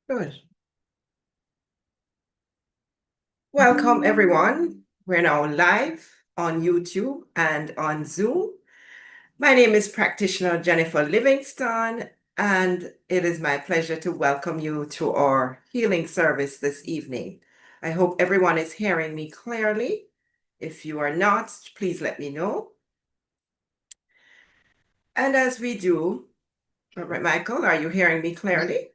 Good. Welcome, everyone. We're now live on YouTube and on Zoom. My name is Practitioner Jennifer Livingston, and it is my pleasure to welcome you to our healing service this evening. I hope everyone is hearing me clearly. If you are not, please let me know. And as we do, Michael, are you hearing me clearly?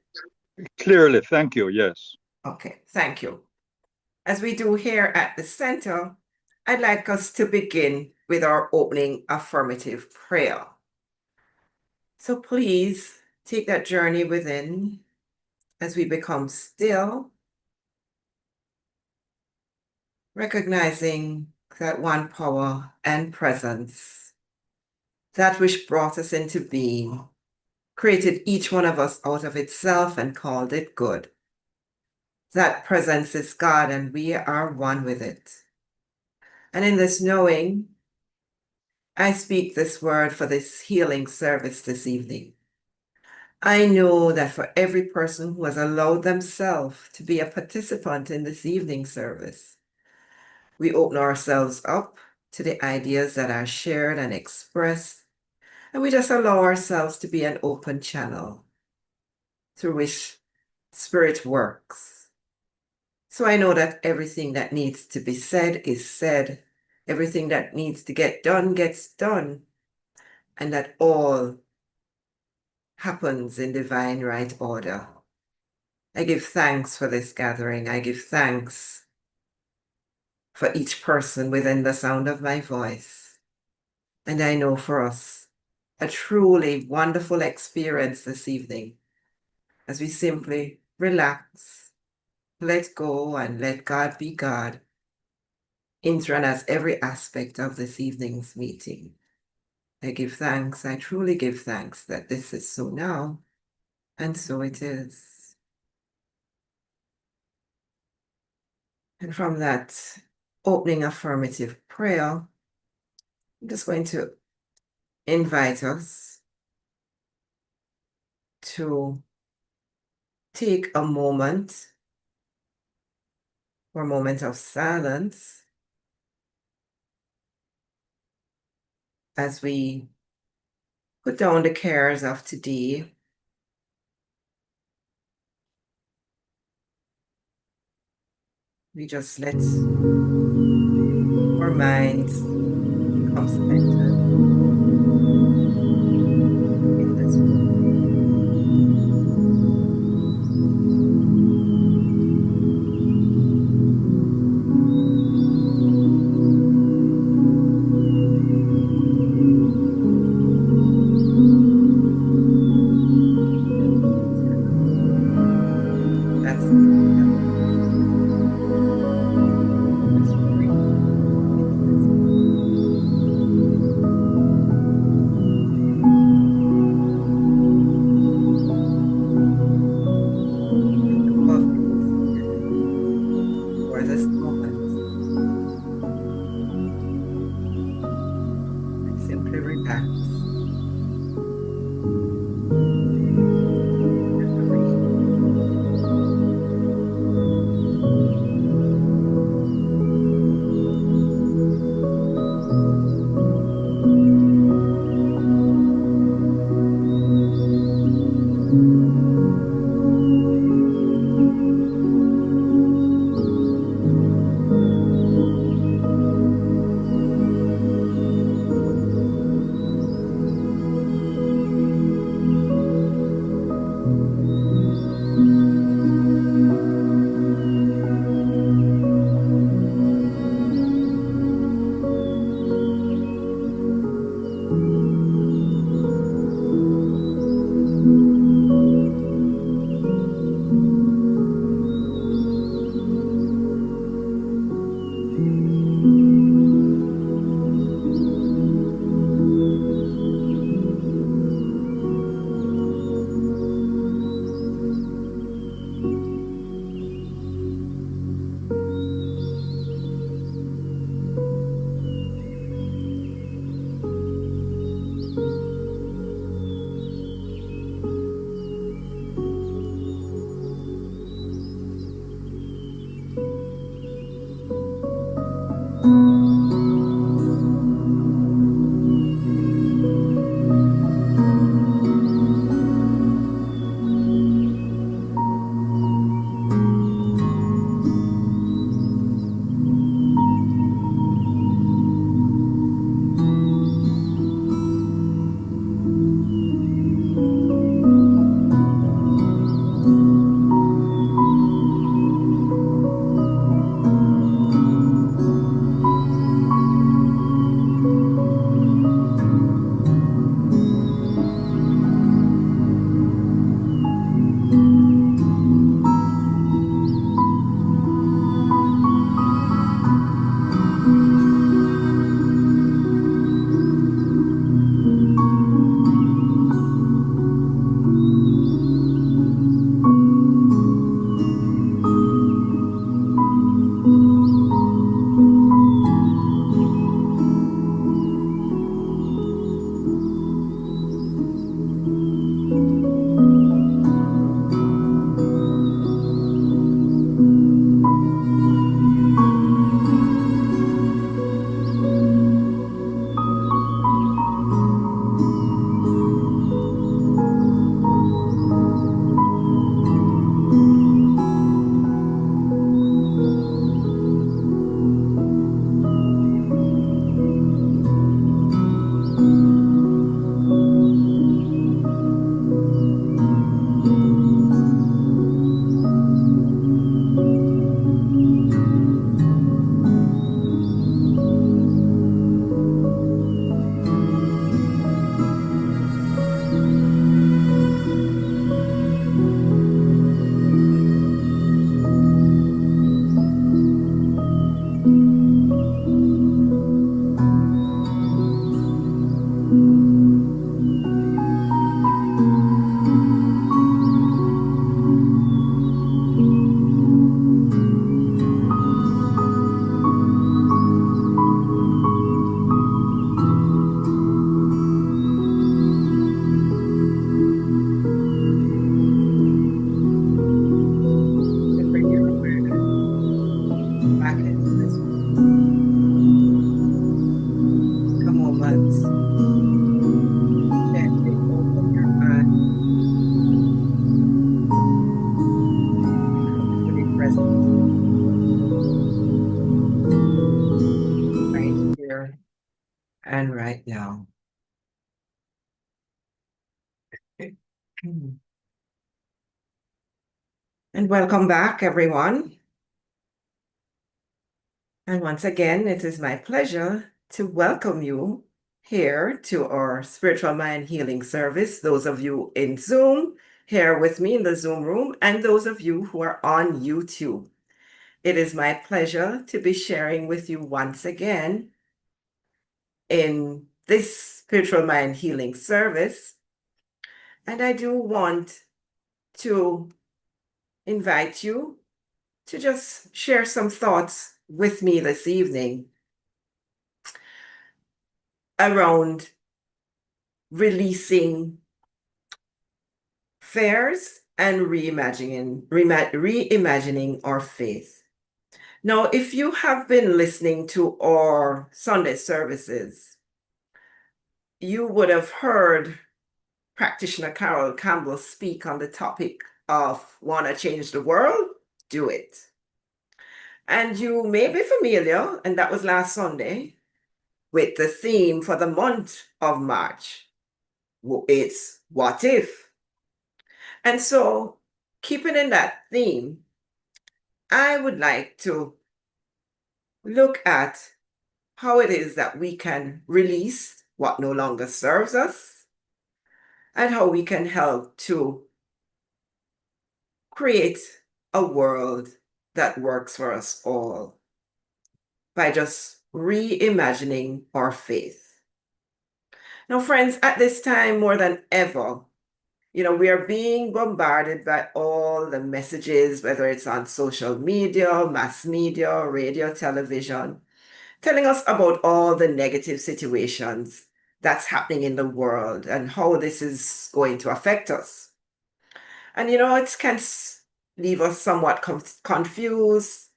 Clearly, thank you. Yes. Okay, thank you. As we do here at the center, I'd like us to begin with our opening affirmative prayer. So please take that journey within as we become still, recognizing that one power and presence, that which brought us into being, created each one of us out of itself and called it good. That presence is God, and we are one with it. And in this knowing, I speak this word for this healing service this evening. I know that for every person who has allowed themselves to be a participant in this evening service, we open ourselves up to the ideas that are shared and expressed, and we just allow ourselves to be an open channel through which Spirit works. So I know that everything that needs to be said is said, everything that needs to get done gets done, and that all happens in divine right order. I give thanks for this gathering. I give thanks for each person within the sound of my voice. And I know for us, a truly wonderful experience this evening as we simply relax, let go, and let God be God in and as every aspect of this evening's meeting. I give thanks, I truly give thanks that this is so now, and so it is. And from that opening affirmative prayer, I'm just going to invite us to take a moment for a moment of silence as we put down the cares of today. We just let our minds become centered in this moment. That's just breathe into this above for this moment. And simply relax and breathe. To bring your awareness back into this moment. Gently open your eyes, become fully present right here and right now. And welcome back, everyone. And once again, it is my pleasure to welcome you here to our Spiritual Mind Healing Service. Those of you in Zoom, here with me in the Zoom room, and those of you who are on YouTube. It is my pleasure to be sharing with you once again in this Spiritual Mind Healing Service. And I do want to invite you to just share some thoughts with me this evening around releasing fears and reimagining our faith. Now, if you have been listening to our Sunday services, you would have heard practitioner Carol Campbell speak on the topic of want to change the world? Do it. And you may be familiar, and that was last Sunday, with the theme for the month of March. It's what if? And so, keeping in that theme, I would like to look at how it is that we can release what no longer serves us and how we can help to create a world that works for us all by just reimagining our faith. Now, friends, at this time more than ever, we are being bombarded by all the messages, whether it's on social media, mass media, radio, television, telling us about all the negative situations that's happening in the world and how this is going to affect us. And it can leave us somewhat confused,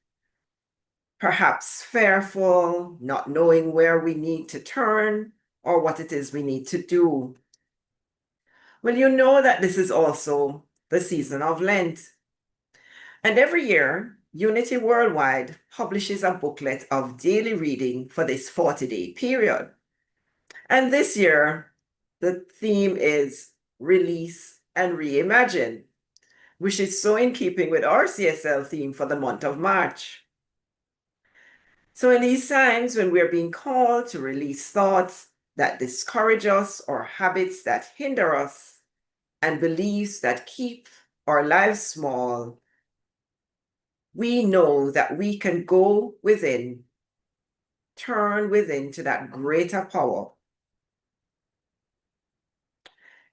perhaps fearful, not knowing where we need to turn or what it is we need to do. Well, you know that this is also the season of Lent. And every year, Unity Worldwide publishes a booklet of daily reading for this 40-day period. And this year, the theme is Release and Reimagine, which is so in keeping with our CSL theme for the month of March. So in these times when we're being called to release thoughts that discourage us or habits that hinder us and beliefs that keep our lives small, we know that we can go within, turn within to that greater power.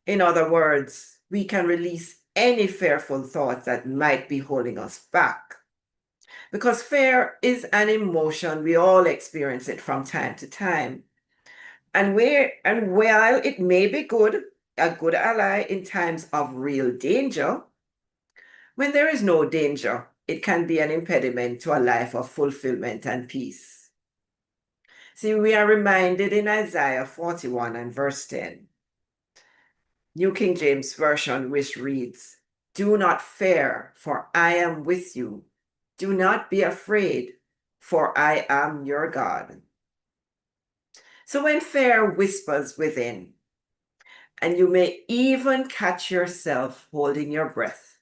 In other words, we can release any fearful thoughts that might be holding us back. Because fear is an emotion, we all experience it from time to time. And while it may be a good ally in times of real danger, when there is no danger, it can be an impediment to a life of fulfillment and peace. See, we are reminded in Isaiah 41 and verse 10, New King James Version, which reads, "Do not fear, for I am with you. Do not be afraid, for I am your God." So when fear whispers within, and you may even catch yourself holding your breath,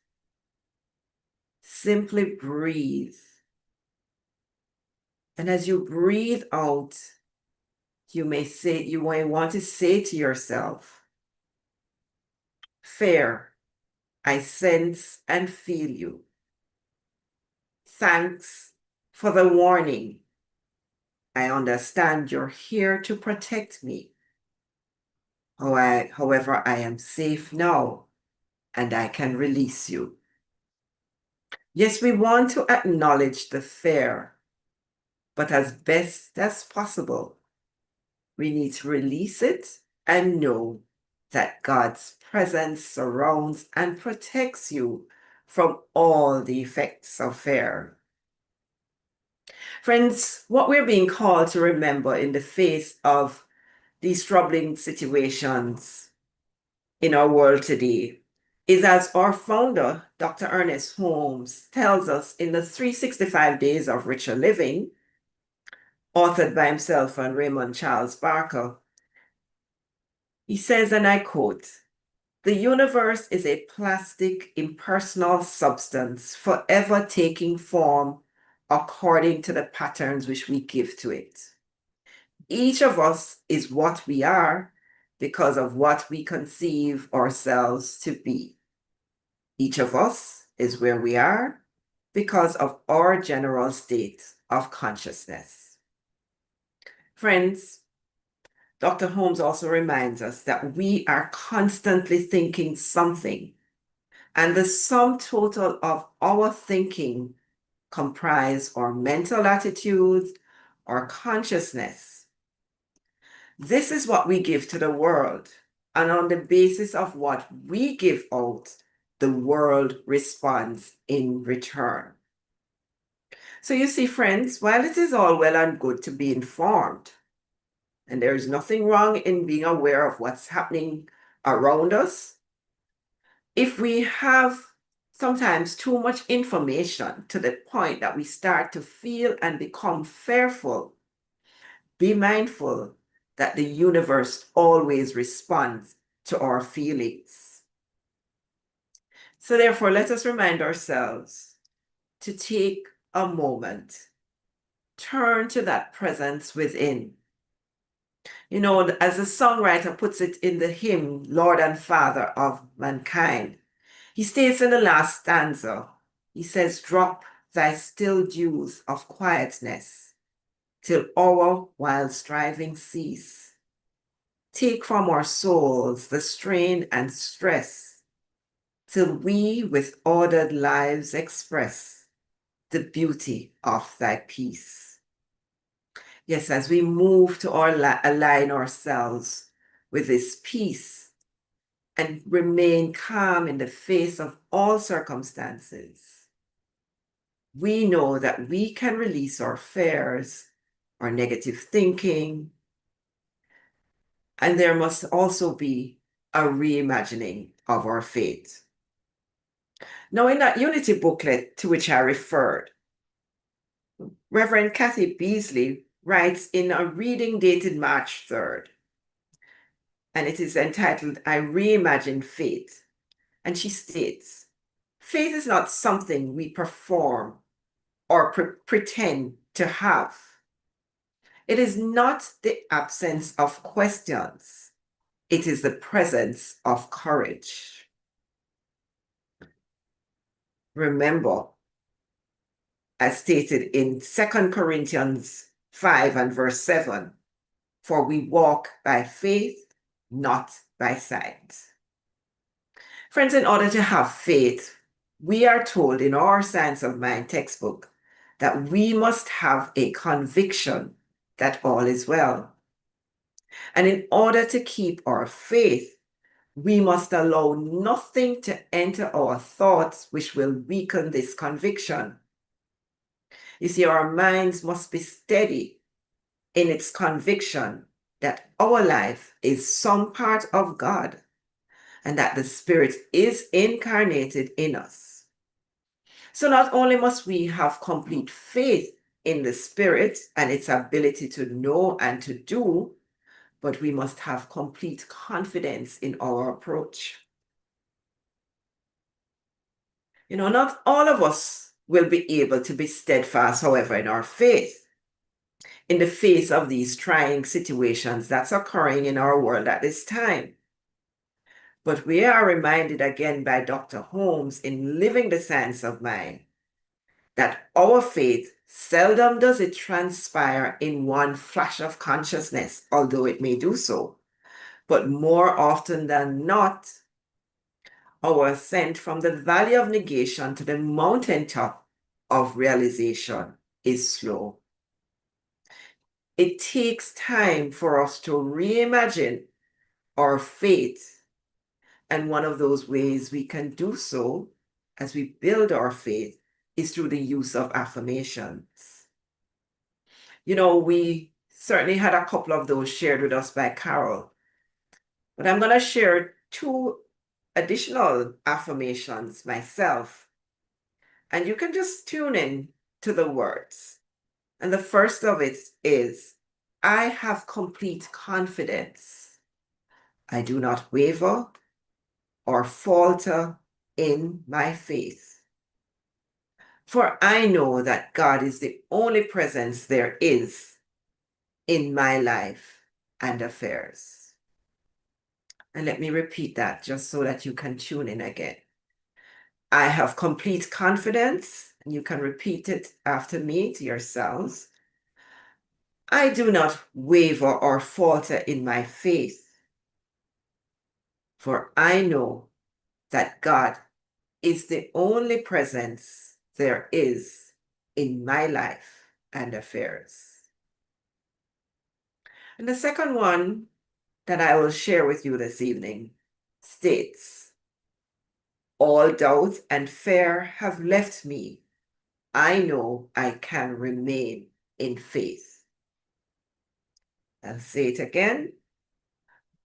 simply breathe. And as you breathe out, you may want to say to yourself, "Fear, I sense and feel you. Thanks for the warning. I understand you're here to protect me. However, I am safe now and I can release you." Yes, we want to acknowledge the fear, but as best as possible, we need to release it and know that God's presence surrounds and protects you from all the effects of fear. Friends, what we're being called to remember in the face of these troubling situations in our world today is, as our founder, Dr. Ernest Holmes, tells us in the 365 Days of Richer Living, authored by himself and Raymond Charles Barker. He says, and I quote, "The universe is a plastic, impersonal substance forever taking form according to the patterns which we give to it. Each of us is what we are because of what we conceive ourselves to be. Each of us is where we are because of our general state of consciousness." Friends, Dr. Holmes also reminds us that we are constantly thinking something, and the sum total of our thinking comprise our mental attitudes, our consciousness. This is what we give to the world, and on the basis of what we give out, the world responds in return. So you see, friends, while it is all well and good to be informed, and there is nothing wrong in being aware of what's happening around us, if we have sometimes too much information to the point that we start to feel and become fearful, be mindful that the universe always responds to our feelings. So therefore, let us remind ourselves to take a moment, turn to that presence within. You know, as the songwriter puts it in the hymn, Lord and Father of Mankind, he states in the last stanza, he says, "Drop thy still dews of quietness, till our wild striving cease. Take from our souls the strain and stress, till we with ordered lives express the beauty of thy peace." Yes, as we move to align ourselves with this peace and remain calm in the face of all circumstances, we know that we can release our fears, our negative thinking, and there must also be a reimagining of our faith. Now, in that Unity booklet to which I referred, Reverend Kathy Beasley writes in a reading dated March 3rd, and it is entitled, I Reimagine Faith. And she states, faith is not something we perform or pretend to have. It is not the absence of questions. It is the presence of courage. Remember, as stated in 2 Corinthians 5 and verse 7, for we walk by faith, not by sight. Friends, in order to have faith, we are told in our Science of Mind textbook that we must have a conviction that all is well. And in order to keep our faith, we must allow nothing to enter our thoughts which will weaken this conviction. You see, our minds must be steady in its conviction that our life is some part of God and that the Spirit is incarnated in us. So not only must we have complete faith in the Spirit and its ability to know and to do, but we must have complete confidence in our approach. Not all of us will be able to be steadfast, however, in our faith in the face of these trying situations that's occurring in our world at this time. But we are reminded again by Dr. Holmes in Living the Science of Mind that our faith seldom does it transpire in one flash of consciousness, although it may do so. But more often than not, our ascent from the valley of negation to the mountaintop of realization is slow. It takes time for us to reimagine our faith. And one of those ways we can do so as we build our faith is through the use of affirmations. We certainly had a couple of those shared with us by Carol, but I'm going to share 2 additional affirmations myself, and you can just tune in to the words. And the first of it is, I have complete confidence. I do not waver or falter in my faith. For I know that God is the only presence there is in my life and affairs. And let me repeat that just so that you can tune in again. I have complete confidence, and you can repeat it after me to yourselves. I do not waver or falter in my faith, for I know that God is the only presence there is in my life and affairs. And the second one that I will share with you this evening states, all doubt and fear have left me. I know I can remain in faith. I'll say it again.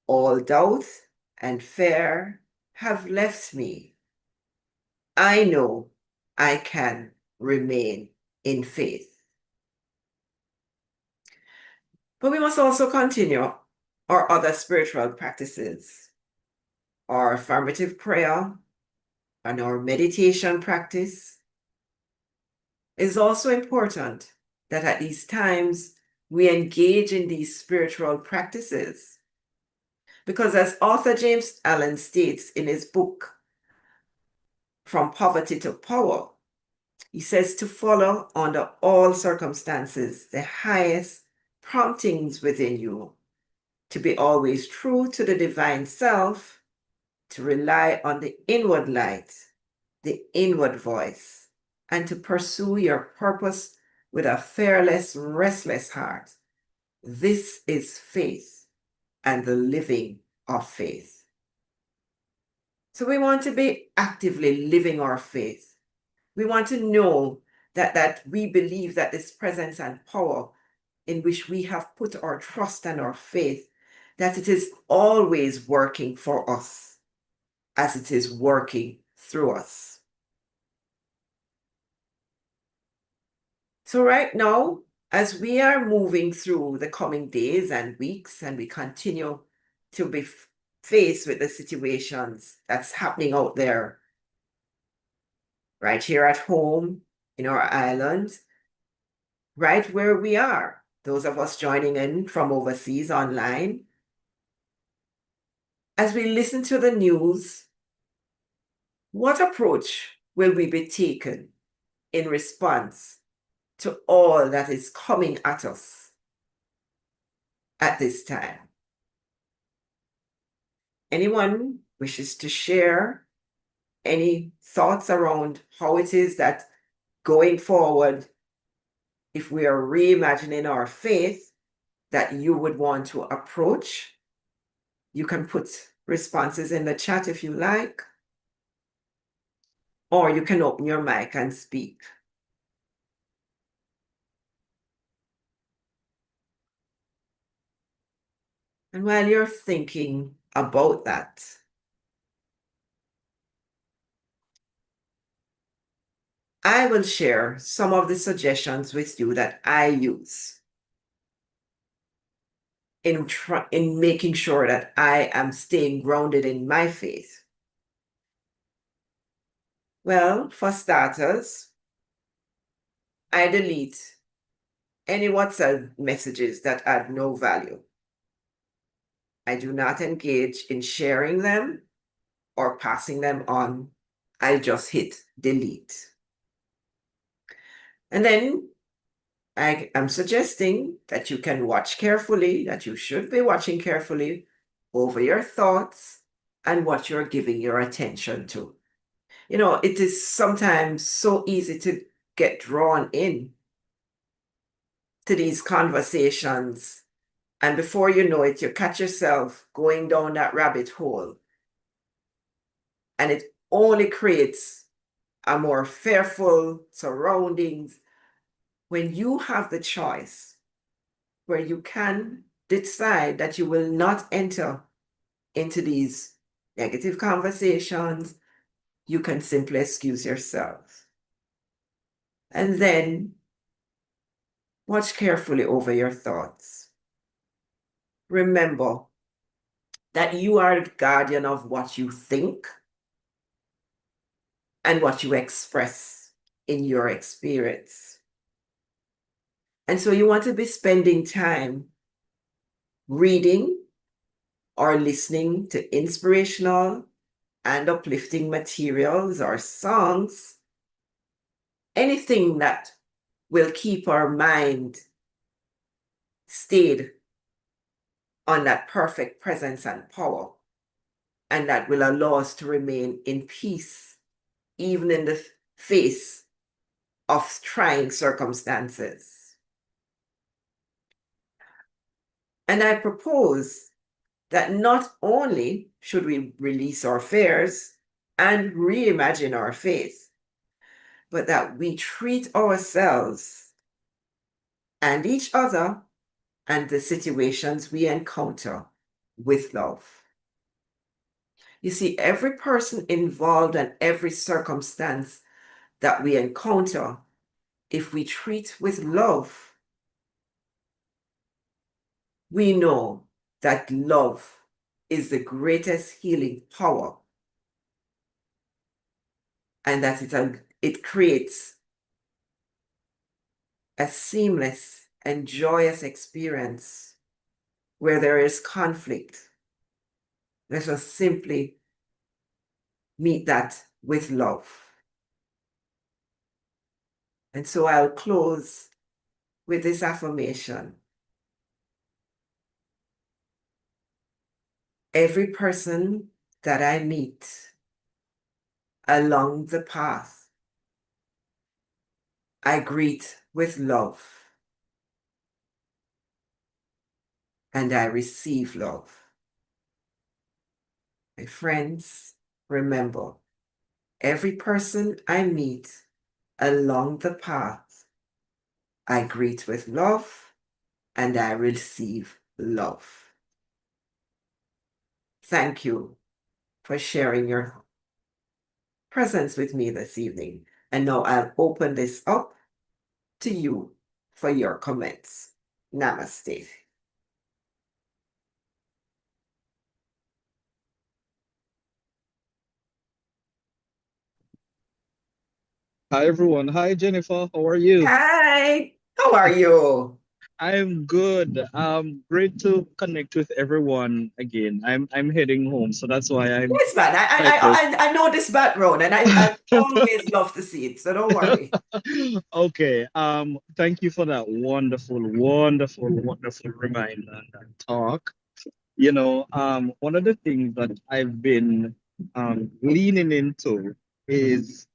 All doubt and fear have left me. I know I can remain in faith. But we must also continue our other spiritual practices, our affirmative prayer and our meditation practice. It is also important that at these times we engage in these spiritual practices, because as author James Allen states in his book, From Poverty to Power, he says to follow under all circumstances the highest promptings within you, to be always true to the divine self, to rely on the inward light, the inward voice, and to pursue your purpose with a fearless, restless heart. This is faith and the living of faith. So we want to be actively living our faith. We want to know that we believe that this presence and power in which we have put our trust and our faith, that it is always working for us as it is working through us. So right now, as we are moving through the coming days and weeks, and we continue to be faced with the situations that's happening out there, right here at home, in our island, right where we are, those of us joining in from overseas online, as we listen to the news, what approach will we be taking in response to all that is coming at us at this time? Anyone wishes to share any thoughts around how it is that going forward, if we are reimagining our faith, that you would want to approach? You can put responses in the chat if you like, or you can open your mic and speak. And while you're thinking about that, I will share some of the suggestions with you that I use in making sure that I am staying grounded in my faith. Well, for starters, I delete any WhatsApp messages that add no value. I do not engage in sharing them or passing them on. I just hit delete. And then I am suggesting that you can watch carefully, that you should be watching carefully over your thoughts and what you're giving your attention to. You know, it is sometimes so easy to get drawn in to these conversations, and before you know it, you catch yourself going down that rabbit hole, and it only creates a more fearful surroundings when you have the choice, where you can decide that you will not enter into these negative conversations. You can simply excuse yourself. And then watch carefully over your thoughts. Remember that you are the guardian of what you think and what you express in your experience. And so you want to be spending time reading or listening to inspirational and uplifting materials or songs, anything that will keep our mind stayed on that perfect presence and power, and that will allow us to remain in peace, even in the face of trying circumstances. And I propose that not only should we release our fears and reimagine our faith, but that we treat ourselves and each other and the situations we encounter with love. You see, every person involved and every circumstance that we encounter, if we treat with love, we know that love is the greatest healing power, and that it creates a seamless and joyous experience where there is conflict. Let us simply meet that with love. And so I'll close with this affirmation. Every person that I meet along the path, I greet with love, and I receive love. My friends, remember, every person I meet Along the path, I greet with love and I receive love. Thank you for sharing your presence with me this evening. And now I'll open this up to you for your comments. Namaste. Hi everyone. Hi Jennifer. How are you? Hi, how are you? I'm good. Great to connect with everyone again. I'm heading home, so that's why I'm Yes, man. like this. I know this background and I always love to see it, so don't worry. Okay. Thank you for that wonderful, wonderful, wonderful reminder and that talk. One of the things that I've been leaning into is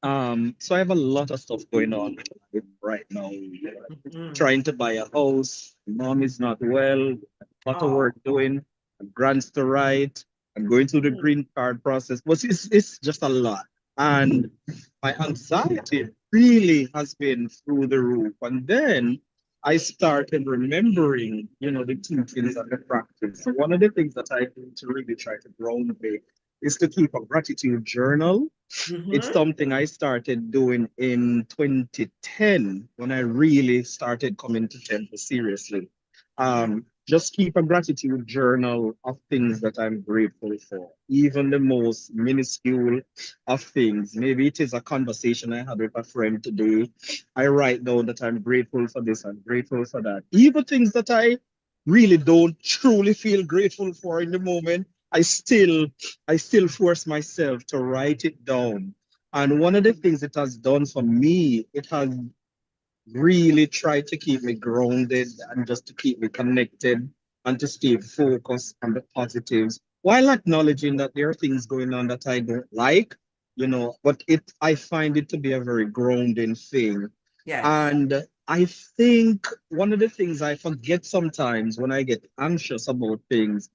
so I have a lot of stuff going on right now. Mhm. Trying to buy a house. Mom is not well. A lot of Oh. work doing. Grants to write. I'm going through the Mhm. green card process. But it's just a lot. And my anxiety really has been through the roof. And then I started remembering, the teachings and the practice. So one of the things that I do to really try to ground me is to keep a gratitude journal. It's Mhm. something I started doing in 2010 when I really started coming to temple seriously. Just keep a gratitude journal of things that I'm grateful for, even the most minuscule of things. Maybe it is a conversation I had with a friend today. I write down that I'm grateful for this, I'm grateful for that. Even things that I really don't truly feel grateful for in the moment, I still force myself to write it down. And one of the things it has done for me, it has really tried to keep me grounded and just to keep me connected and to stay focused on the positives while acknowledging that there are things going on that I don't like, but I find it to be a very grounding thing. Yes. And I think one of the things I forget sometimes when I get anxious about things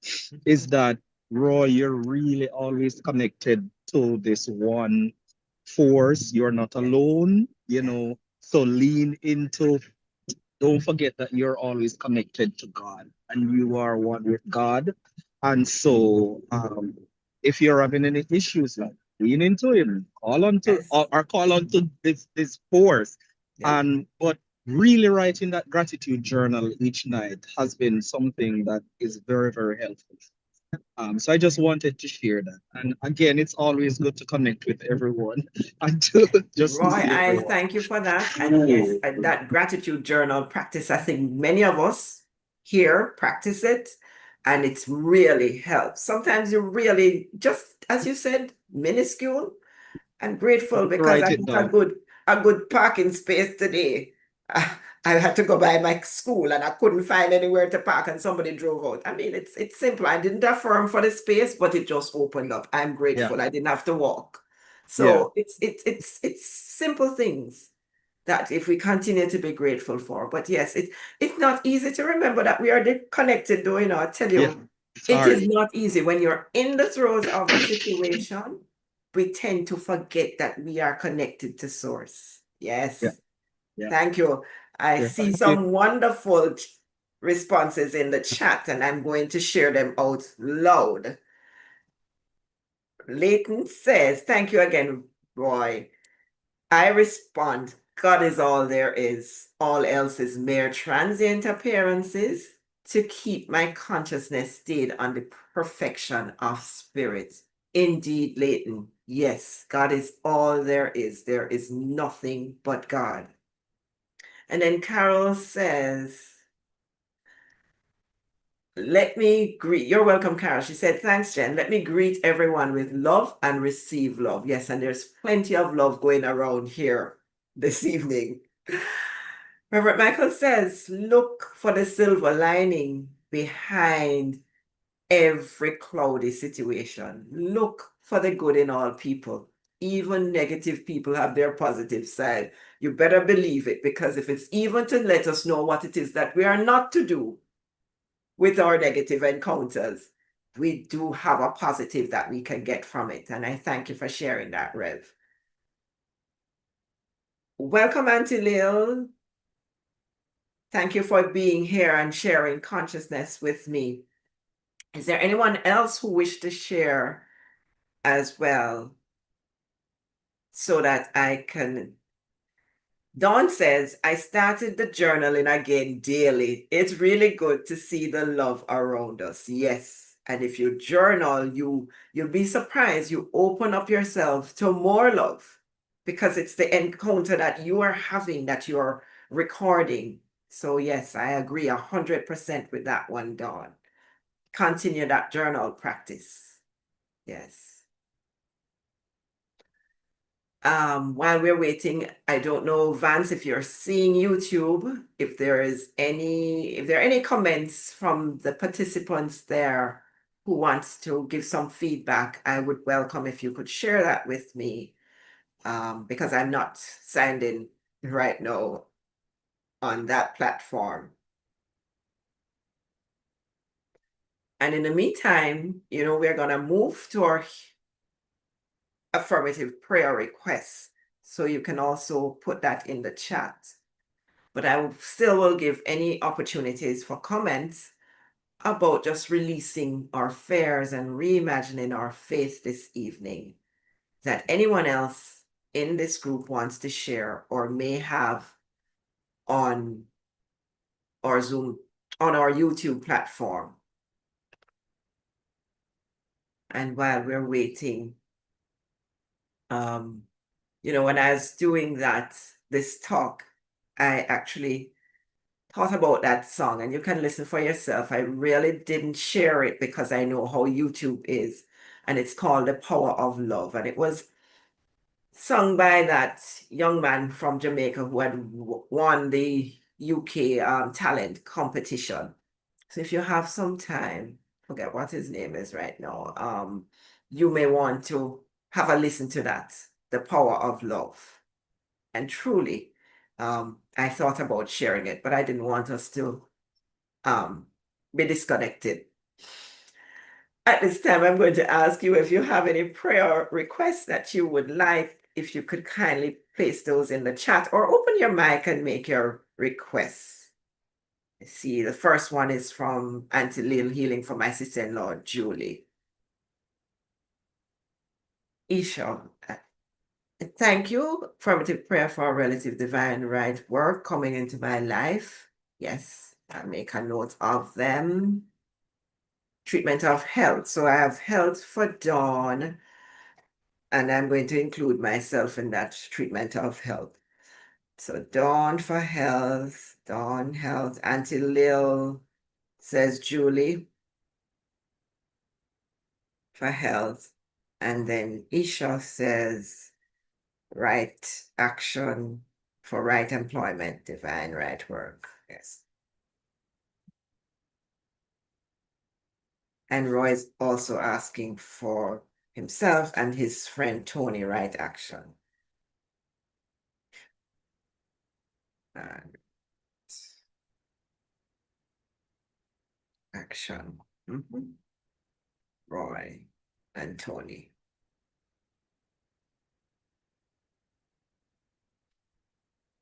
is Mhm. that, Roy, you're really always connected to this one force. You're not Yes. alone, Yes. So lean into, don't forget that you're always connected to God and you are one with God. And so if you're having any issues, like lean into him, call on to Yes. or call on to this force. Yeah. And but really writing that gratitude journal each night has been something that is very, very helpful. So I just wanted to share that. And again, it's always good to connect with everyone and to just to Roy, see I everyone. thank you for that. And yes, that gratitude journal practice, I think many of us here practice it, and it's really helps. Sometimes you really, just as you said, minuscule. I'm grateful because Write I it got down. a good parking space today. I had to go by my school and I couldn't find anywhere to park and somebody drove out. I mean, it's simple. I didn't affirm for the space, but it just opened up. I'm Yeah, grateful. I didn't have to walk. yeah. So it's simple things that if we continue to be grateful for. But yes, it's not easy to remember that we are connected though, I tell Yeah, you, it's it hard. is not easy when you're in the throes of a situation. We tend to forget that we are connected to source. Yeah, Yes. yeah, Thank you. I yeah. see Thank you. some wonderful responses in the chat and I'm going to share them out loud. Leighton says, thank you again, Roy. I respond, God is all there is. All else is mere transient appearances to keep my consciousness stayed on the perfection of spirit. Indeed, Leighton, yes, God is all there is. There is nothing but God. And then Carol says, let me greet, you're welcome, Carol. She said, thanks, Jen. Let me greet everyone with love and receive love. Yes, and there's plenty of love going around here this evening. Robert Michael says, look for the silver lining behind every cloudy situation. Look for the good in all people. Even negative people have their positive side. You better believe it, because if it's even to let us know what it is that we are not to do with our negative encounters, we do have a positive that we can get from it. And I thank you for sharing that, Rev. welcome, Auntie Lil. Thank you for being here and sharing consciousness with me. Is there anyone else who wish to share as well so that I can? Dawn says, I started the journaling again daily. It's really good to see the love around us. Yes. And if you journal, you'll be surprised. You open up yourself to more love because it's the encounter that you are having that you're recording. So yes, I agree 100% with that one, Dawn. Continue that journal practice. Yes. While we're waiting, I don't know, Vance, if you're seeing YouTube, if there are any comments from the participants there who wants to give some feedback, I would welcome if you could share that with me, because I'm not signed in right now on that platform. And in the meantime, we're gonna move to our affirmative prayer requests. So you can also put that in the chat. But I still will give any opportunities for comments about just releasing our fears and reimagining our faith this evening that anyone else in this group wants to share or may have on our Zoom, on our YouTube platform. And while we're waiting, when I was doing this talk, I actually thought about that song, and you can listen for yourself. I really didn't share it because I know how YouTube is, and it's called The Power of Love, and it was sung by that young man from Jamaica who had won the UK talent competition. So if you have some time, forget what his name is right now, you may want to have a listen to that, The Power of Love. And truly, I thought about sharing it, but I didn't want us to be disconnected. At this time, I'm going to ask you if you have any prayer requests that you would like, if you could kindly place those in the chat or open your mic and make your requests. See, the first one is from Auntie Lil, healing for my sister-in-law, Julie. Isha, thank you. Affirmative prayer for a relative divine right work coming into my life. Yes, I'll make a note of them. Treatment of health. So I have health for Dawn, and I'm going to include myself in that treatment of health. So Dawn for health, Dawn health. Auntie Lil says Julie for health. And then Isha says right action for right employment, divine right work. Yes. And Roy's also asking for himself and his friend Tony right action. And action. Roy and Tony.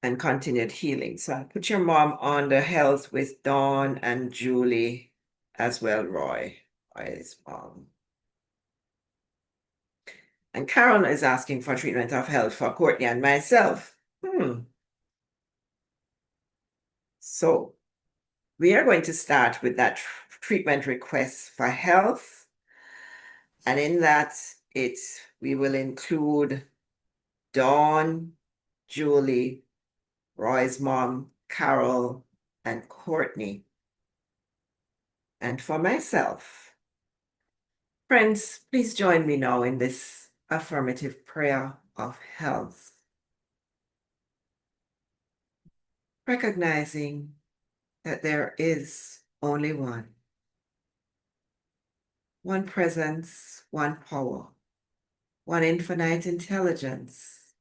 And continued healing. So I put your mom on the health with Dawn and Julie as well, Roy's mom. And Carol is asking for treatment of health for Courtney and myself. So we are going to start with that treatment request for health. And in that, we will include Dawn, Julie, Roy's mom, Carol, and Courtney. And for myself. Friends, please join me now in this affirmative prayer of health. Recognizing that there is only one presence, one power, one infinite intelligence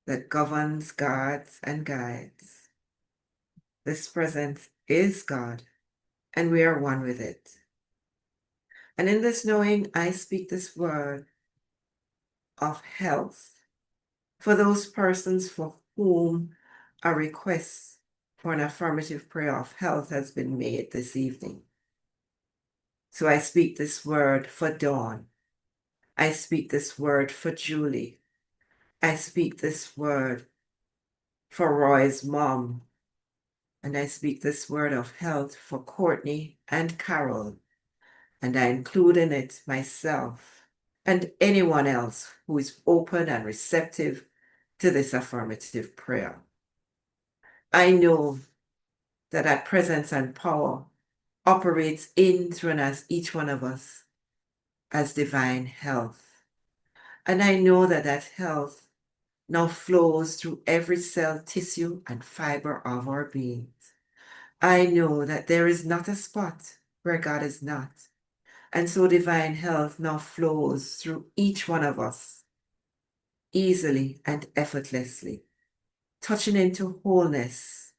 that governs, guards, and guides. This presence is God, and we are one with it. And in this knowing, I speak this word of health for those persons for whom a request for an affirmative prayer of health has been made this evening. So I speak this word for Dawn. I speak this word for Julie. I speak this word for Roy's mom. And I speak this word of health for Courtney and Carol. And I include in it myself and anyone else who is open and receptive to this affirmative prayer. I know that presence and power operates in, through, and as each one of us as divine health. And I know that health now flows through every cell, tissue, and fiber of our beings. I know that there is not a spot where God is not. And so divine health now flows through each one of us easily and effortlessly, touching into wholeness.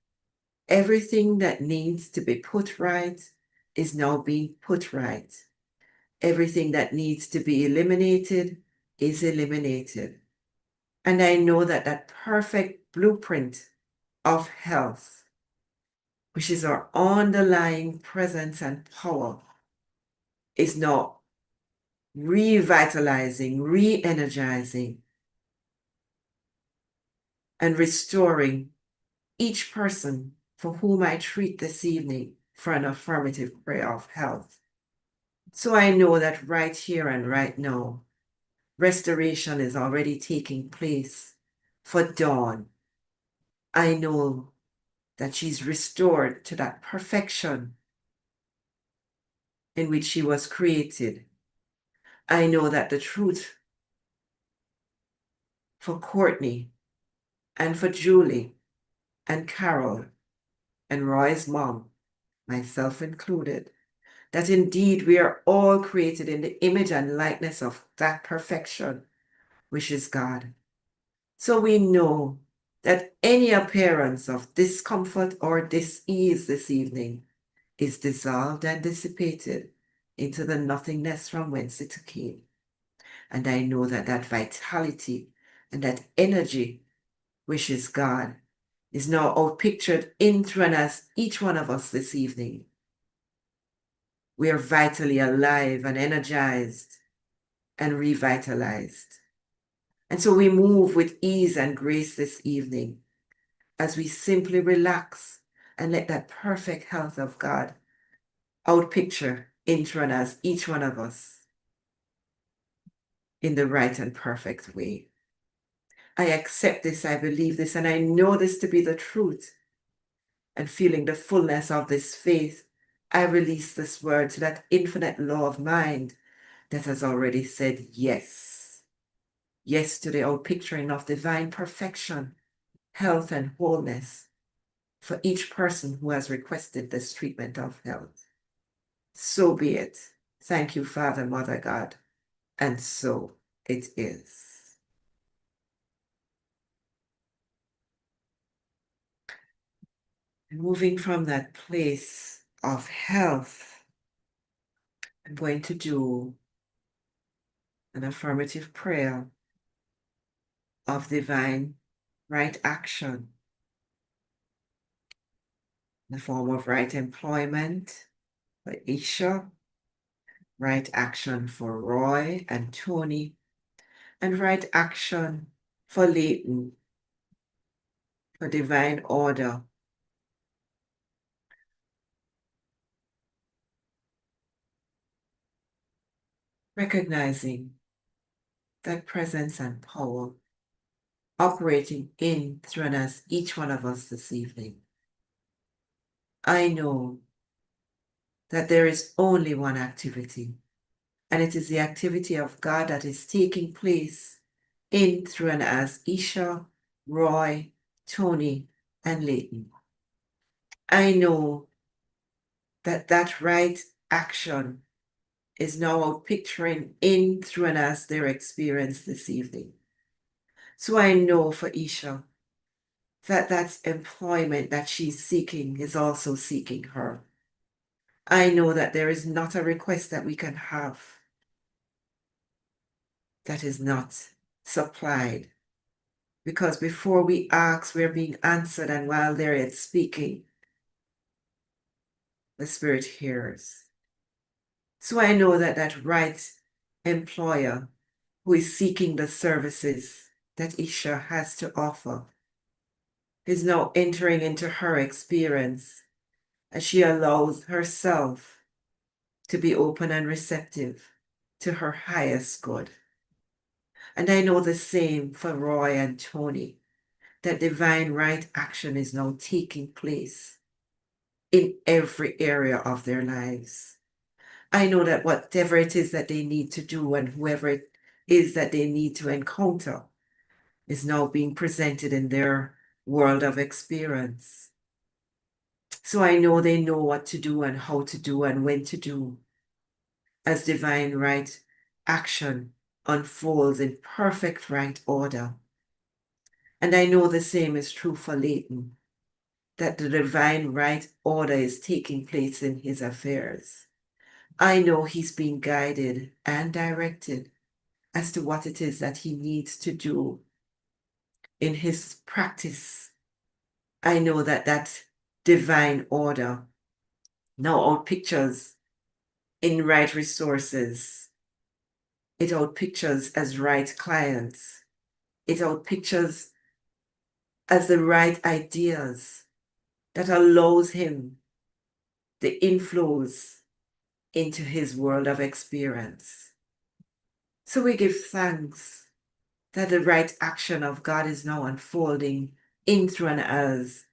Everything that needs to be put right is now being put right. Everything that needs to be eliminated is eliminated. And I know that perfect blueprint of health, which is our underlying presence and power, is now revitalizing, re-energizing, and restoring each person for whom I treat this evening for an affirmative prayer of health. So I know that right here and right now, restoration is already taking place for Dawn. I know that she's restored to that perfection in which she was created. I know that the truth for Courtney and for Julie and Carol and Roy's mom, myself included, that indeed we are all created in the image and likeness of that perfection, which is God. So we know that any appearance of discomfort or dis-ease this evening is dissolved and dissipated into the nothingness from whence it came. And I know that vitality and that energy, which is God, is now outpictured in, through, and as each one of us this evening. We are vitally alive and energized and revitalized. And so we move with ease and grace this evening as we simply relax and let that perfect health of God outpicture in, through, and as each one of us in the right and perfect way. I accept this, I believe this, and I know this to be the truth. And feeling the fullness of this faith, I release this word to that infinite law of mind that has already said yes. Yes to the outpicturing of divine perfection, health, and wholeness for each person who has requested this treatment of health. So be it. Thank you, Father, Mother God. And so it is. And moving from that place of health, I'm going to do an affirmative prayer of divine right action in the form of right employment for Isha, right action for Roy and Tony, and right action for Leighton, for divine order. Recognizing that presence and power operating in, through, and as each one of us this evening. I know that there is only one activity, and it is the activity of God that is taking place in, through, and as Isha, Roy, Tony, and Leighton. I know that right action is now outpicturing in, through, and as their experience this evening. So I know for Isha that employment that she's seeking is also seeking her. I know that there is not a request that we can have that is not supplied Because before we ask, we're being answered, and while they're yet speaking, the Spirit hears. So I know that that right employer who is seeking the services that Isha has to offer is now entering into her experience as she allows herself to be open and receptive to her highest good. And I know the same for Roy and Tony, that divine right action is now taking place in every area of their lives. I know that whatever it is that they need to do and whoever it is that they need to encounter is now being presented in their world of experience. So I know they know what to do and how to do and when to do as divine right action unfolds in perfect right order. And I know the same is true for Leighton, that the divine right order is taking place in his affairs. I know he's being guided and directed as to what it is that he needs to do in his practice. I know that that divine order now outpictures in right resources. It outpictures as right clients. It outpictures as the right ideas that allows him the inflows into his world of experience. So we give thanks that the right action of God is now unfolding in, through, and as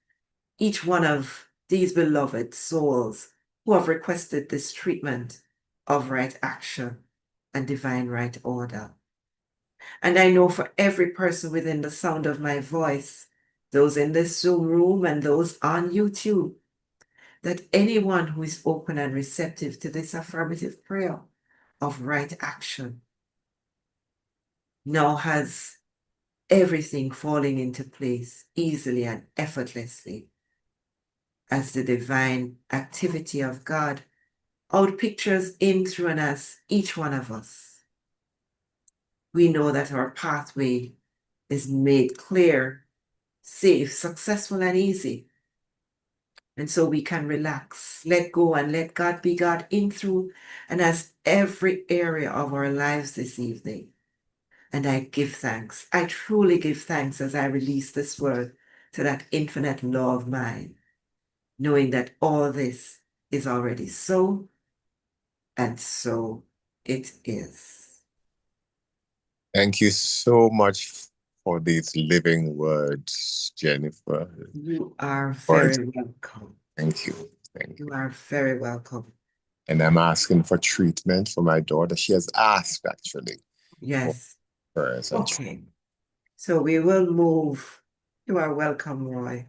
each one of these beloved souls who have requested this treatment of right action and divine right order. And I know for every person within the sound of my voice, those in this Zoom room and those on YouTube, that anyone who is open and receptive to this affirmative prayer of right action now has everything falling into place easily and effortlessly as the divine activity of God outpictures in, through, and as each one of us. We know that our pathway is made clear, safe, successful, and easy. And so we can relax, let go, and let God be God in, through, and as every area of our lives this evening. And I give thanks. I truly give thanks as I release this word to that infinite law of mine, knowing that all this is already so, and so it is. Thank you so much for these living words, Jennifer. You are very welcome. Thank you. Thank you. You are very welcome. And I'm asking for treatment for my daughter. She has asked, actually. Yes. Prayers and Okay. So we will move. You are welcome, Roy,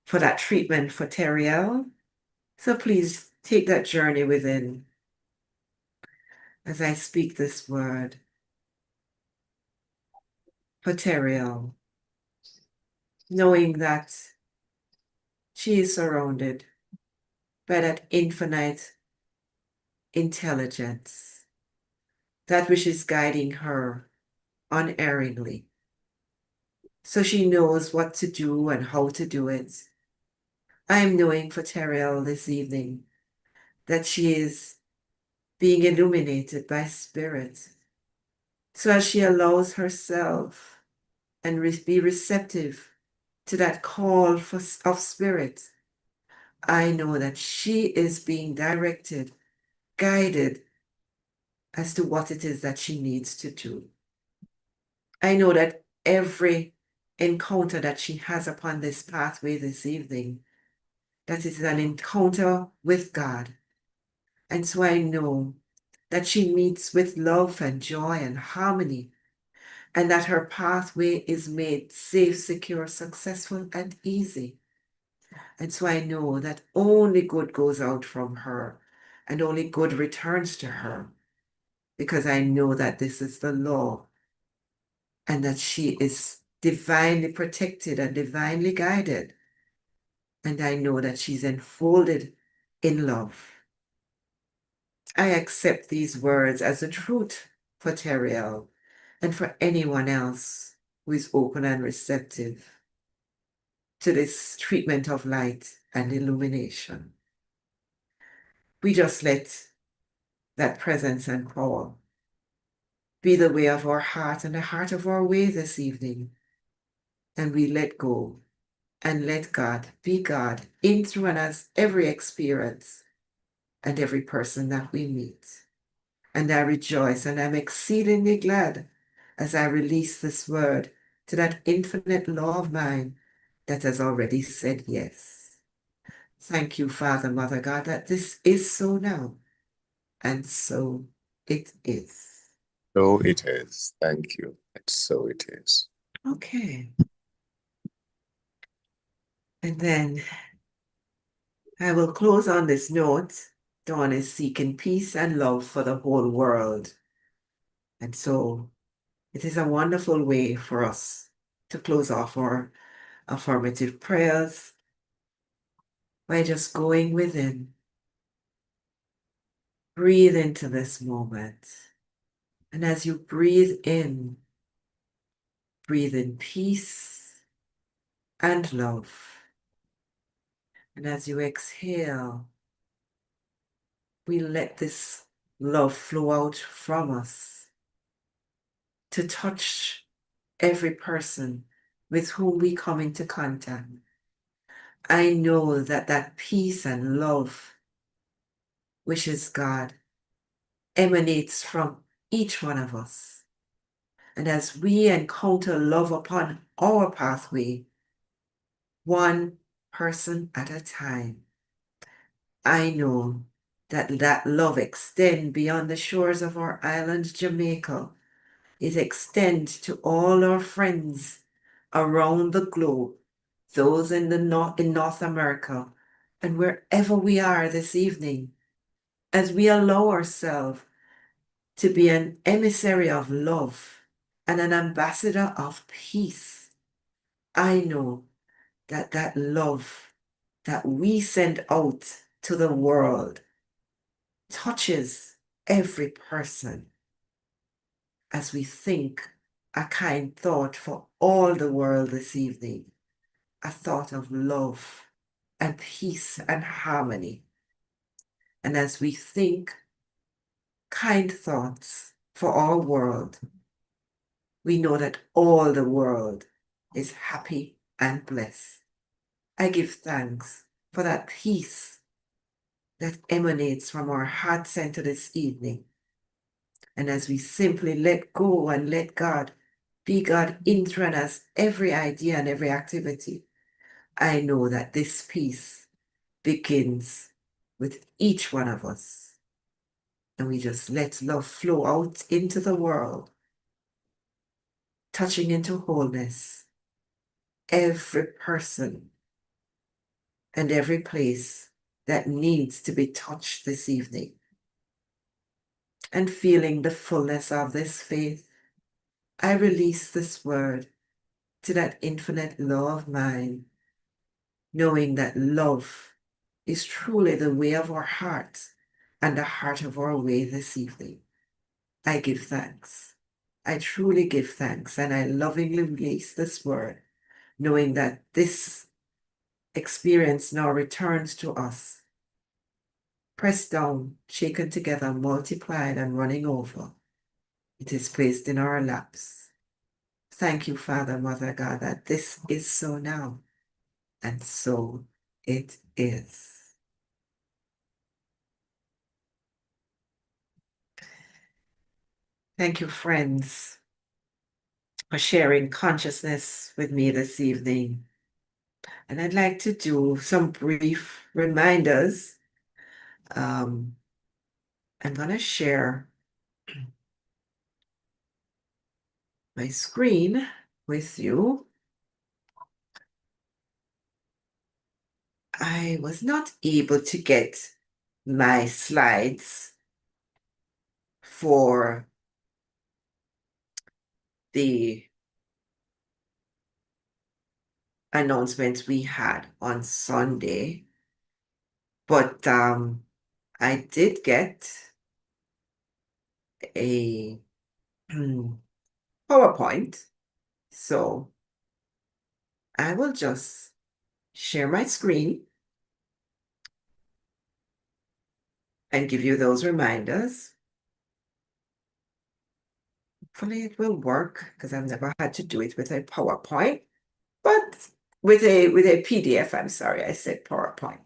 for that treatment for Teriel. So please take that journey within as I speak this word for Teriel, knowing that she is surrounded by that infinite intelligence, that which is guiding her unerringly. So she knows what to do and how to do it. I'm knowing for Teriel this evening that she is being illuminated by Spirit. So as she allows herself and be receptive to that call of Spirit, I know that she is being directed, guided as to what it is that she needs to do. I know that every encounter that she has upon this pathway this evening, that is an encounter with God. And so I know that she meets with love and joy and harmony, and that her pathway is made safe, secure, successful, and easy. And so I know that only good goes out from her and only good returns to her, because I know that this is the law and that she is divinely protected and divinely guided. And I know that she's enfolded in love. I accept these words as the truth for Teriel and for anyone else who is open and receptive to this treatment of light and illumination. We just let that presence and power be the way of our heart and the heart of our way this evening. And we let go and let God be God in, through, and as every experience and every person that we meet. And I rejoice and I'm exceedingly glad as I release this word to that infinite law of mine that has already said yes. Thank you, Father, Mother God, that this is so now, and so it is. So it is. Thank you. And so it is. Okay. And then I will close on this note. Dawn is seeking peace and love for the whole world. And so it is a wonderful way for us to close off our affirmative prayers by just going within. Breathe into this moment. And as you breathe in peace and love. And as you exhale, we let this love flow out from us to touch every person with whom we come into contact. I know that that peace and love, which is God, emanates from each one of us. And as we encounter love upon our pathway, one person at a time, I know that that love extends beyond the shores of our island, Jamaica. It extends to all our friends around the globe, those in North America, and wherever we are this evening, as we allow ourselves to be an emissary of love and an ambassador of peace. I know that that love that we send out to the world touches every person as we think a kind thought for all the world this evening, a thought of love and peace and harmony. And as we think kind thoughts for our world, we know that all the world is happy and blessed. I give thanks for that peace that emanates from our heart center this evening. And as we simply let go and let God be God in, through, and as every idea and every activity, I know that this peace begins with each one of us. And we just let love flow out into the world, touching into wholeness every person and every place that needs to be touched this evening. And feeling the fullness of this faith, I release this word to that infinite law of mine, knowing that love is truly the way of our hearts and the heart of our way this evening. I give thanks. I truly give thanks, and I lovingly release this word, knowing that this experience now returns to us, pressed down, shaken together, multiplied, and running over. It is placed in our laps. Thank you, Father, Mother God, that this is so now, and so it is. Thank you, friends, for sharing consciousness with me this evening. And I'd like to do some brief reminders. I'm going to share my screen with you. I was not able to get my slides for the announcements we had on Sunday, but I did get a PowerPoint So I will just share my screen and give you those reminders. Hopefully it will work because I've never had to do it with a PowerPoint, but with a PDF, I'm sorry, I said PowerPoint,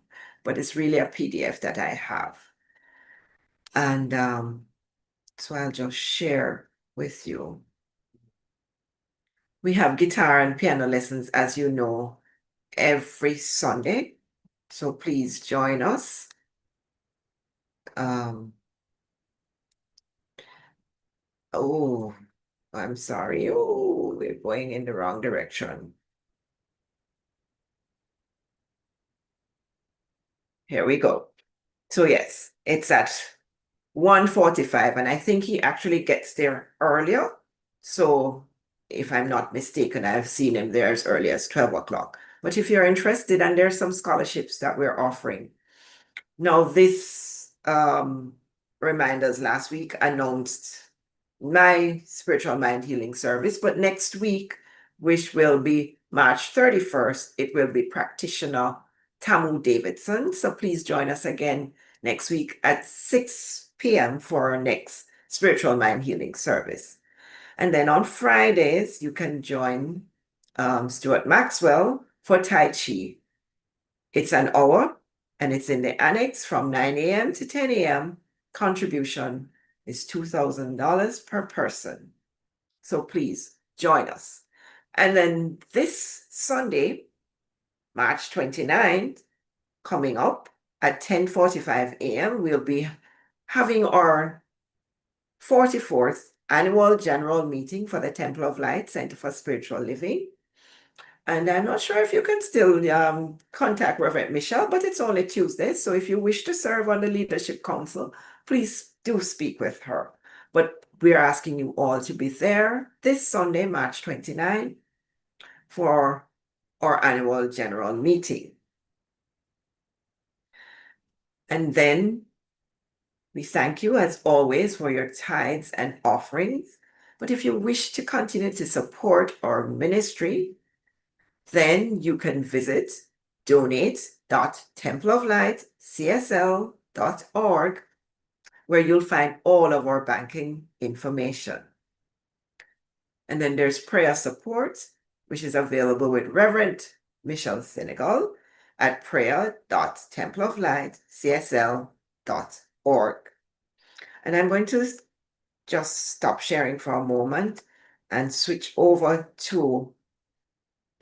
but it's really a PDF that I have. And so I'll just share with you. We have guitar and piano lessons, as you know, every Sunday. So please join us. Oh, I'm sorry. Oh, we're going in the wrong direction. Here we go. So yes, it's at 1:45, and I think he actually gets there earlier. So if I'm not mistaken, I've seen him there as early as 12 o'clock. But if you're interested, and there's some scholarships that we're offering. Now, this reminders last week announced my spiritual mind healing service, but next week, which will be March 31st, it will be practitioner Tamu Davidson. So please join us again next week at 6 p.m. for our next spiritual mind healing service. And then on Fridays, you can join Stuart Maxwell for Tai Chi. It's an hour and it's in the annex from 9 a.m. to 10 a.m. Contribution is $2,000 per person. So please join us. And then this Sunday, March 29th, coming up at 10:45 a.m., we'll be having our 44th annual general meeting for the Temple of Light Center for Spiritual Living. And I'm not sure if you can still contact Reverend Michelle, but it's only Tuesday. So if you wish to serve on the Leadership Council, please do speak with her. But we're asking you all to be there this Sunday, March 29, for our annual general meeting. And then we thank you as always for your tithes and offerings. But if you wish to continue to support our ministry, then you can visit donate.templeoflightcsl.org, where you'll find all of our banking information. And then there's prayer support, which is available with Reverend Michelle Senegal at prayer.templeoflightcsl.org. And I'm going to just stop sharing for a moment and switch over to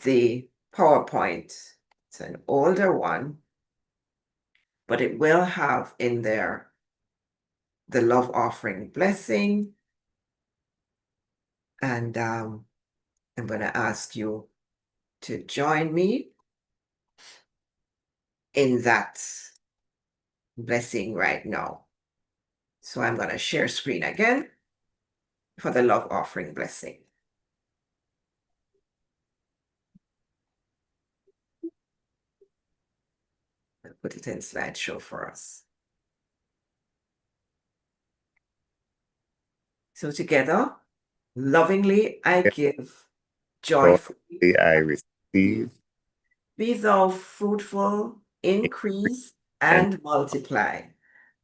the PowerPoint. It's an older one, but it will have in there the love offering blessing. And I'm going to ask you to join me in that blessing right now. So I'm going to share screen again for the love offering blessing. I'll put it in slideshow for us. So together, lovingly I give, joyfully I receive. be thou fruitful, increase, and multiply.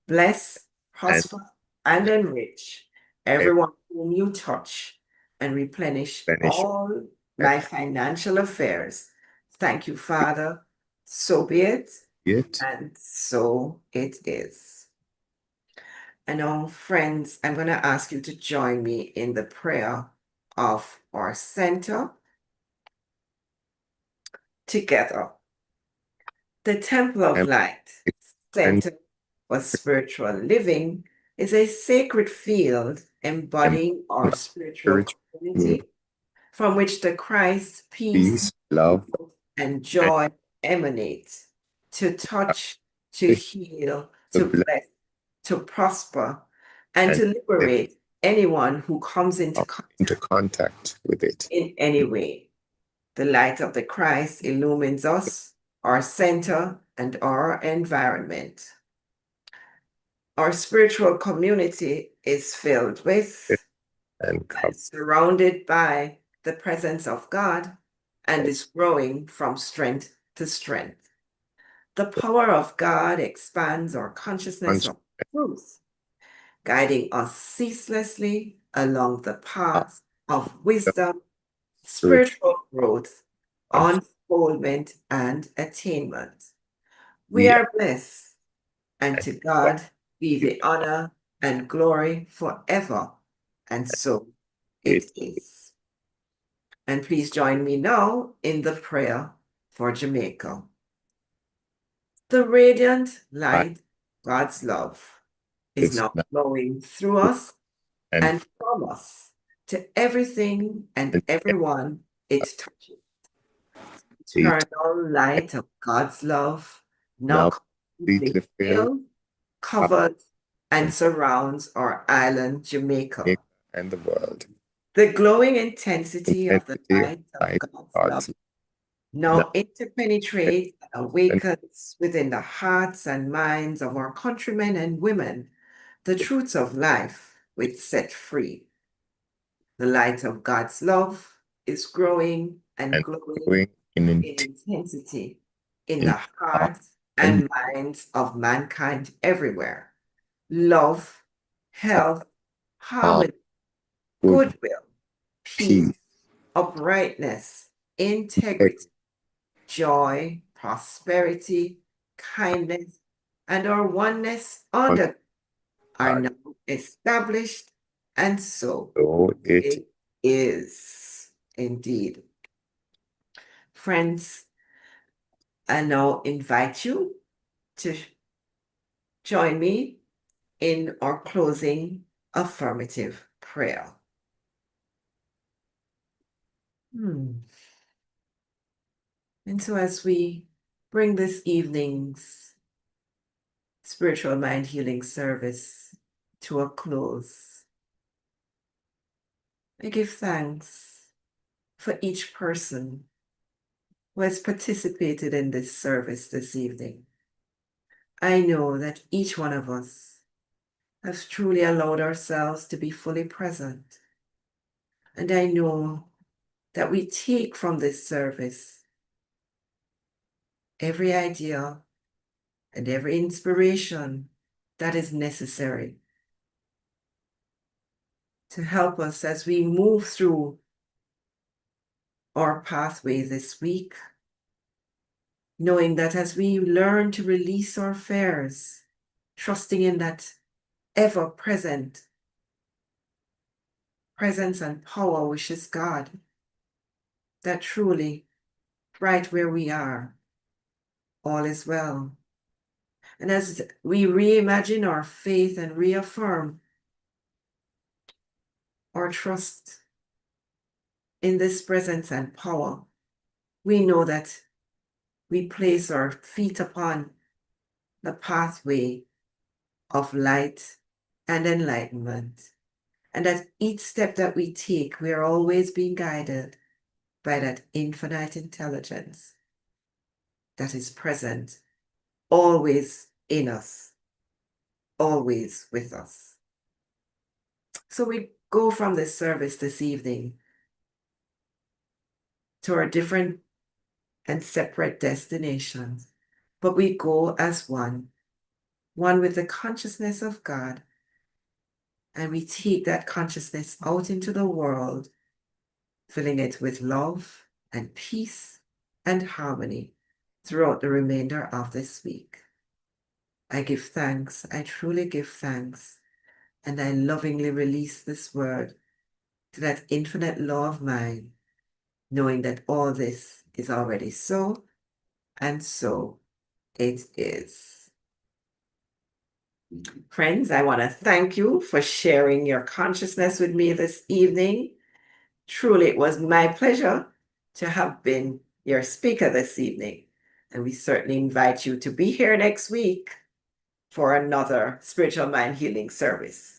Bless, prosper, and enrich everyone whom you touch, and replenish Replenish all my financial affairs. Thank you, Father. So be it, it. and so it is. And now, friends, I'm going to ask you to join me in the prayer of our center together. The Temple of Light Center for Spiritual Living is a sacred field embodying our spiritual community from which the Christ, peace, love, and joy emanate to touch, to heal, to bless, to prosper, and to liberate anyone who comes into contact with it in any way. The light of the Christ illumines us, our center, and our environment. Our spiritual community is filled with and and surrounded by the presence of God and is growing from strength to strength. The power of God expands our consciousness of truth, guiding us ceaselessly along the paths of wisdom, spiritual growth, unfoldment, and attainment. We are blessed, and to God be the honor and glory forever. And so it is. And please join me now in the prayer for Jamaica. The radiant light, God's love, is now flowing through us and from us to everything and everyone it touches. Eternal light of God's love now completely fills, covers, and surrounds our island, Jamaica. and the world. The glowing intensity of the light of God's love now interpenetrates and awakens within the hearts and minds of our countrymen and women the truths of life which set free. The light of God's love is growing and glowing in intensity in the hearts and minds of mankind everywhere. Love, health, harmony, goodwill, peace, uprightness, integrity, joy, prosperity, kindness, and our oneness under are now established, and so it is indeed. Friends, I now invite you to join me in our closing affirmative prayer. And so as we bring this evening's Spiritual Mind Healing service to a close, I give thanks for each person who has participated in this service this evening. I know that each one of us has truly allowed ourselves to be fully present. And I know that we take from this service every idea and every inspiration that is necessary to help us as we move through our pathway this week, knowing that as we learn to release our fears, trusting in that ever-present presence and power which is God, that truly, right where we are, all is well. And as we reimagine our faith and reaffirm our trust in this presence and power, we know that we place our feet upon the pathway of light and enlightenment. And at each step that we take, we are always being guided by that infinite intelligence that is present, always in us, always with us. So we go from this service this evening to our different and separate destinations, but we go as one with the consciousness of God, and we take that consciousness out into the world, filling it with love and peace and harmony throughout the remainder of this week. I give thanks, I truly give thanks, and I lovingly release this word to that infinite law of mine, knowing that all this is already so, and so it is. Friends, I want to thank you for sharing your consciousness with me this evening. Truly, it was my pleasure to have been your speaker this evening. And we certainly invite you to be here next week for another Spiritual Mind Healing service.